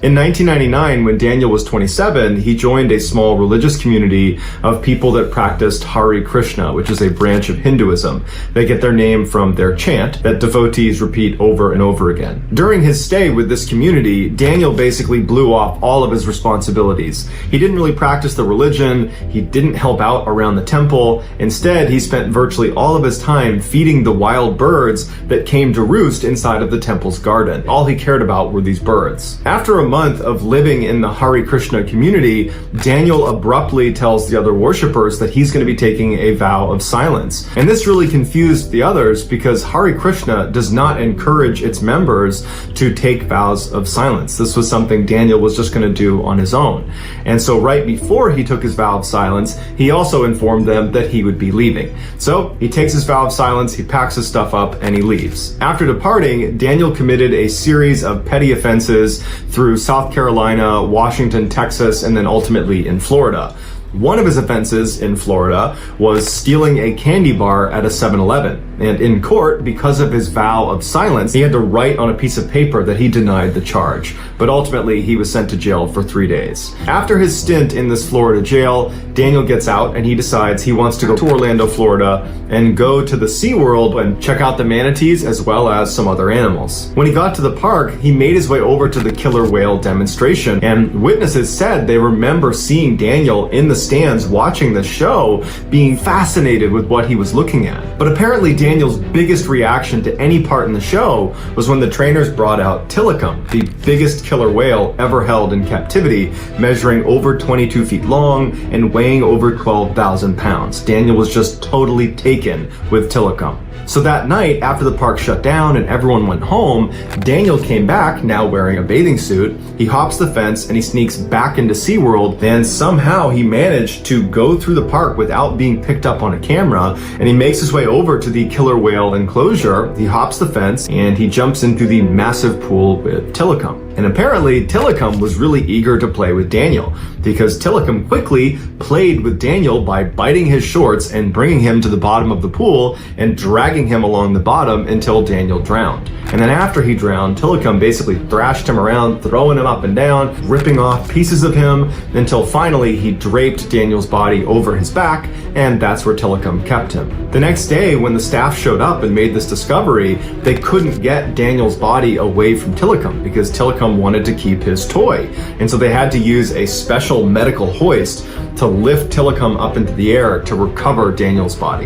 In 1999, when Daniel was 27, he joined a small religious community of people that practiced Hare Krishna, which is a branch of Hinduism. They get their name from their chant that devotees repeat over and over again. During his stay with this community, Daniel basically blew off all of his responsibilities. He didn't really practice the religion, he didn't help out around the temple. Instead, he spent virtually all of his time feeding the wild birds that came to roost inside of the temple's garden. All he cared about were these birds. After a month of living in the Hare Krishna community, Daniel abruptly tells the other worshippers that he's going to be taking a vow of silence. And this really confused the others because Hare Krishna does not encourage its members to take vows of silence. This was something Daniel was just going to do on his own. And so right before he took his vow of silence, he also informed them that he would be leaving. So he takes his vow of silence, he packs his stuff up, and he leaves. After departing, Daniel committed a series of petty offenses through South Carolina, Washington, Texas, and then ultimately in Florida. One of his offenses in Florida was stealing a candy bar at a 7-Eleven. And in court, because of his vow of silence, he had to write on a piece of paper that he denied the charge. But ultimately, he was sent to jail for 3 days. After his stint in this Florida jail, Daniel gets out and he decides he wants to go to Orlando, Florida, and go to the Seaworld and check out the manatees as well as some other animals. When he got to the park, he made his way over to the killer whale demonstration, and witnesses said they remember seeing Daniel in the stands watching the show, being fascinated with what he was looking at. But apparently Daniel's biggest reaction to any part in the show was when the trainers brought out Tilikum, the biggest killer whale ever held in captivity, measuring over 22 feet long and weighing over 12,000 pounds. Daniel was just totally taken with Tilikum. So that night, after the park shut down and everyone went home, Daniel came back, now wearing a bathing suit. He hops the fence and he sneaks back into SeaWorld, and somehow he managed to go through the park without being picked up on a camera, and he makes his way over to the killer whale enclosure. He hops the fence and he jumps into the massive pool with Tilikum. And apparently Tilikum was really eager to play with Daniel, because Tilikum quickly played with Daniel by biting his shorts and bringing him to the bottom of the pool and dragging him along the bottom until Daniel drowned. And then after he drowned, Tilikum basically thrashed him around, throwing him up and down, ripping off pieces of him, until finally he draped Daniel's body over his back, and that's where Tilikum kept him. The next day, when the staff showed up and made this discovery, they couldn't get Daniel's body away from Tilikum because Tilikum wanted to keep his toy. And so they had to use a special medical hoist to lift Tilikum up into the air to recover Daniel's body.